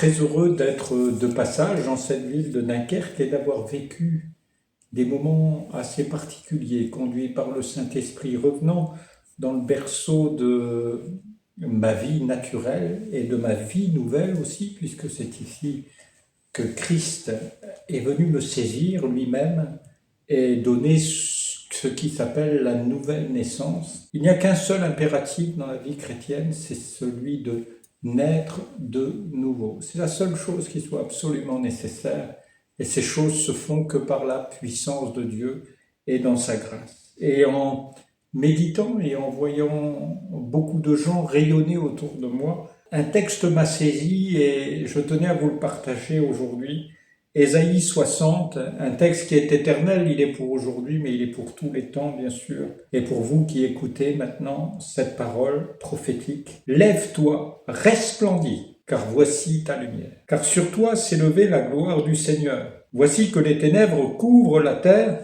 très heureux d'être de passage dans cette ville de Dunkerque et d'avoir vécu des moments assez particuliers, conduits par le Saint-Esprit, revenant dans le berceau de ma vie naturelle et de ma vie nouvelle aussi, puisque c'est ici que Christ est venu me saisir lui-même et donner ce qui s'appelle la nouvelle naissance. Il n'y a qu'un seul impératif dans la vie chrétienne, c'est celui de naître de nouveau. C'est la seule chose qui soit absolument nécessaire, et ces choses se font que par la puissance de Dieu et dans sa grâce. Et en méditant et en voyant beaucoup de gens rayonner autour de moi, un texte m'a saisi et je tenais à vous le partager aujourd'hui. Ésaïe 60, un texte qui est éternel, il est pour aujourd'hui, mais il est pour tous les temps, bien sûr. Et pour vous qui écoutez maintenant cette parole prophétique, lève-toi, resplendis, car voici ta lumière. Car sur toi s'est levée la gloire du Seigneur. Voici que les ténèbres couvrent la terre,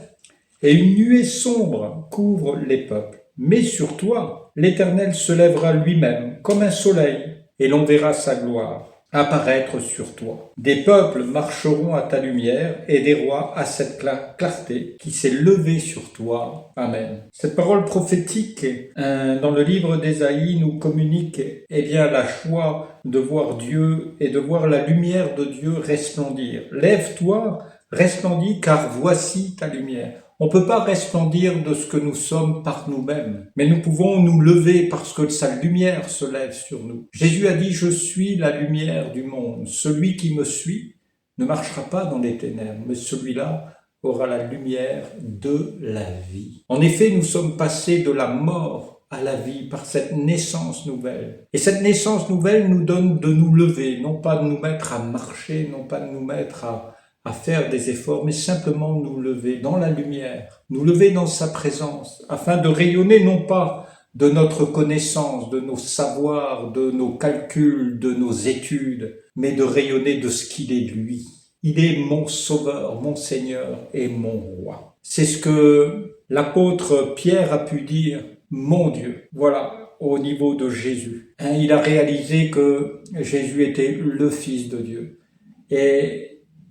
et une nuée sombre couvre les peuples. Mais sur toi, l'Éternel se lèvera lui-même comme un soleil, et l'on verra sa gloire apparaître sur toi. Des peuples marcheront à ta lumière et des rois à cette clarté qui s'est levée sur toi. Amen. Cette parole prophétique dans le livre d'Ésaïe nous communique la joie de voir Dieu et de voir la lumière de Dieu resplendir. Lève-toi, resplendis, car voici ta lumière. On ne peut pas resplendir de ce que nous sommes par nous-mêmes, mais nous pouvons nous lever parce que sa lumière se lève sur nous. Jésus a dit « Je suis la lumière du monde. Celui qui me suit ne marchera pas dans les ténèbres, mais celui-là aura la lumière de la vie. » En effet, nous sommes passés de la mort à la vie par cette naissance nouvelle. Et cette naissance nouvelle nous donne de nous lever, non pas de nous mettre à marcher, non pas de nous mettre à faire des efforts, mais simplement nous lever dans la lumière, nous lever dans sa présence, afin de rayonner non pas de notre connaissance, de nos savoirs, de nos calculs, de nos études, mais de rayonner de ce qu'il est lui. Il est mon sauveur, mon Seigneur et mon roi. C'est ce que l'apôtre Pierre a pu dire, mon Dieu. Voilà, au niveau de Jésus. Il a réalisé que Jésus était le Fils de Dieu. Et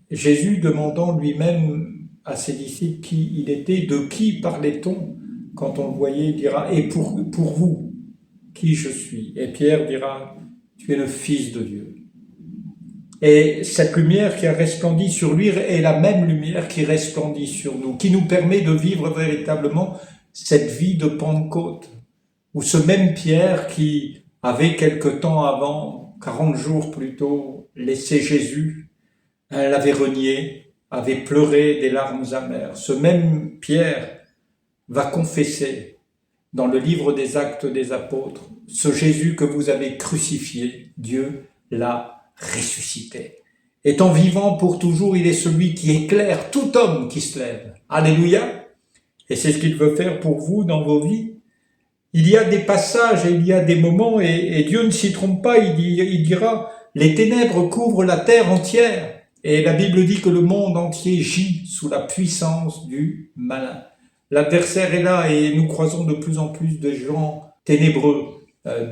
Jésus, demandant lui-même à ses disciples qui il était, de qui parlait-on? Quand on le voyait, il dira « Et pour vous, qui je suis ?» Et Pierre dira « Tu es le Fils de Dieu. » Et cette lumière qui a resplendi sur lui est la même lumière qui resplendit sur nous, qui nous permet de vivre véritablement cette vie de Pentecôte, où ce même Pierre qui avait quelque temps avant, 40 jours plus tôt, laissé Jésus, l'avait renié, avait pleuré des larmes amères. Ce même Pierre va confesser dans le livre des Actes des Apôtres, ce Jésus que vous avez crucifié, Dieu l'a ressuscité. Étant vivant pour toujours, il est celui qui éclaire tout homme qui se lève. Alléluia! Et c'est ce qu'il veut faire pour vous dans vos vies. Il y a des passages et il y a des moments, et Dieu ne s'y trompe pas, il dira « Les ténèbres couvrent la terre entière ». Et la Bible dit que le monde entier gît sous la puissance du malin. L'adversaire est là et nous croisons de plus en plus de gens ténébreux,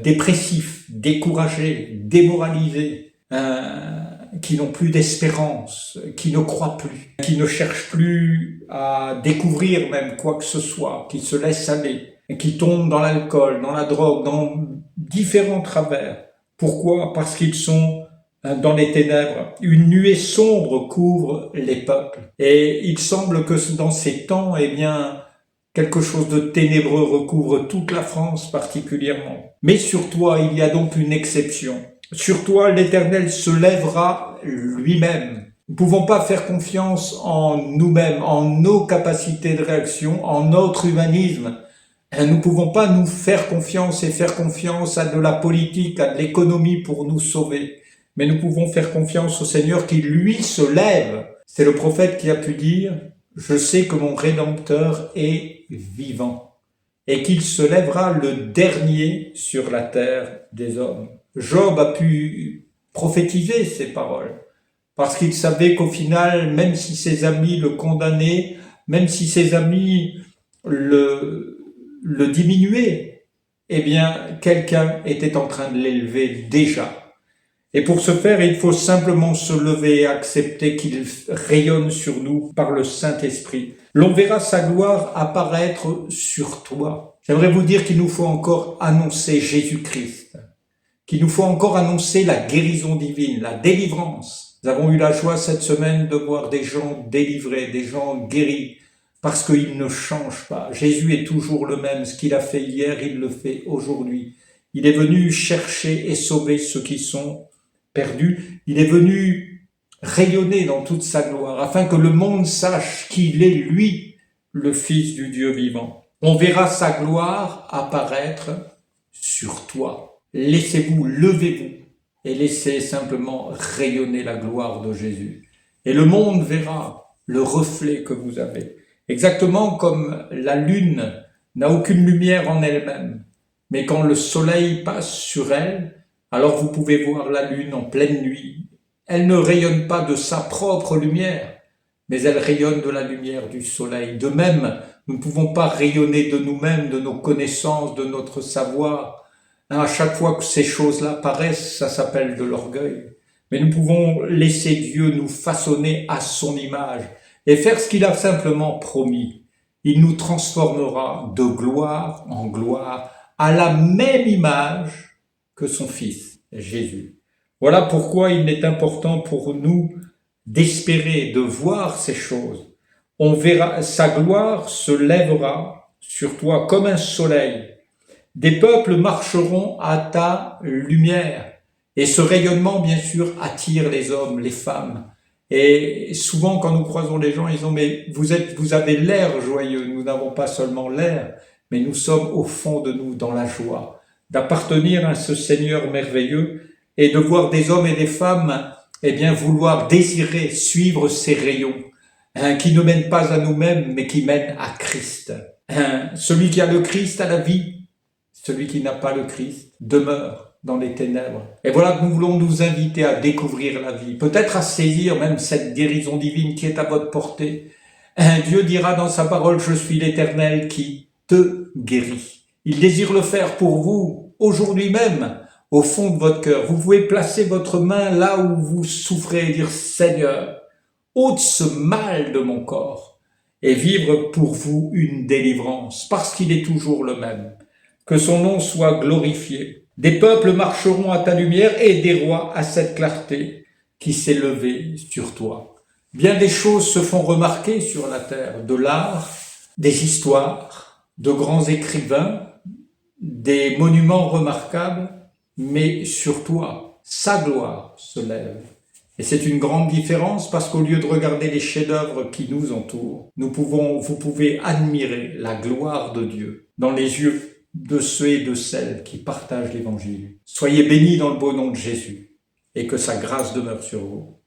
dépressifs, découragés, démoralisés, qui n'ont plus d'espérance, qui ne croient plus, qui ne cherchent plus à découvrir même quoi que ce soit, qui se laissent aller, qui tombent dans l'alcool, dans la drogue, dans différents travers. Pourquoi? Parce qu'ils sont dans les ténèbres. Une nuée sombre couvre les peuples. Et il semble que dans ces temps, quelque chose de ténébreux recouvre toute la France particulièrement. Mais sur toi, il y a donc une exception. Sur toi, l'Éternel se lèvera lui-même. Nous ne pouvons pas faire confiance en nous-mêmes, en nos capacités de réaction, en notre humanisme. Nous ne pouvons pas nous faire confiance et faire confiance à de la politique, à de l'économie pour nous sauver. Mais nous pouvons faire confiance au Seigneur qui, lui, se lève. C'est le prophète qui a pu dire « Je sais que mon Rédempteur est vivant et qu'il se lèvera le dernier sur la terre des hommes. » Job a pu prophétiser ces paroles parce qu'il savait qu'au final, même si ses amis le condamnaient, même si ses amis le diminuaient, quelqu'un était en train de l'élever déjà. Et pour ce faire, il faut simplement se lever et accepter qu'il rayonne sur nous par le Saint-Esprit. L'on verra sa gloire apparaître sur toi. J'aimerais vous dire qu'il nous faut encore annoncer Jésus-Christ, qu'il nous faut encore annoncer la guérison divine, la délivrance. Nous avons eu la joie cette semaine de voir des gens délivrés, des gens guéris, parce qu'il ne change pas. Jésus est toujours le même. Ce qu'il a fait hier, il le fait aujourd'hui. Il est venu chercher et sauver ceux qui sont perdus. Il est venu rayonner dans toute sa gloire, afin que le monde sache qu'il est, lui, le Fils du Dieu vivant. On verra sa gloire apparaître sur toi. Laissez-vous, levez-vous, et laissez simplement rayonner la gloire de Jésus. Et le monde verra le reflet que vous avez. Exactement comme la lune n'a aucune lumière en elle-même, mais quand le soleil passe sur elle, alors vous pouvez voir la lune en pleine nuit. Elle ne rayonne pas de sa propre lumière, mais elle rayonne de la lumière du soleil. De même, nous ne pouvons pas rayonner de nous-mêmes, de nos connaissances, de notre savoir. À chaque fois que ces choses-là paraissent, ça s'appelle de l'orgueil. Mais nous pouvons laisser Dieu nous façonner à son image et faire ce qu'il a simplement promis. Il nous transformera de gloire en gloire à la même image que son Fils, Jésus. Voilà pourquoi il est important pour nous d'espérer, de voir ces choses. On verra, sa gloire se lèvera sur toi comme un soleil. Des peuples marcheront à ta lumière. Et ce rayonnement, bien sûr, attire les hommes, les femmes. Et souvent, quand nous croisons les gens, ils disent « Mais vous avez l'air joyeux. » Nous n'avons pas seulement l'air, mais nous sommes au fond de nous dans la joie d'appartenir à ce Seigneur merveilleux et de voir des hommes et des femmes vouloir désirer suivre ces rayons qui ne mènent pas à nous-mêmes, mais qui mènent à Christ. Celui qui a le Christ a la vie. Celui qui n'a pas le Christ demeure dans les ténèbres. Et voilà que nous voulons nous inviter à découvrir la vie, peut-être à saisir même cette guérison divine qui est à votre portée. Dieu dira dans sa parole, je suis l'Éternel qui te guérit. Il désire le faire pour vous, aujourd'hui même, au fond de votre cœur. Vous pouvez placer votre main là où vous souffrez et dire, Seigneur, ôte ce mal de mon corps et vivre pour vous une délivrance, parce qu'il est toujours le même. Que son nom soit glorifié. Des peuples marcheront à ta lumière et des rois à cette clarté qui s'est levée sur toi. Bien des choses se font remarquer sur la terre, de l'art, des histoires, de grands écrivains, des monuments remarquables, mais sur toi, sa gloire se lève. Et c'est une grande différence parce qu'au lieu de regarder les chefs-d'œuvre qui nous entourent, vous pouvez admirer la gloire de Dieu dans les yeux de ceux et de celles qui partagent l'Évangile. Soyez bénis dans le beau nom de Jésus et que sa grâce demeure sur vous.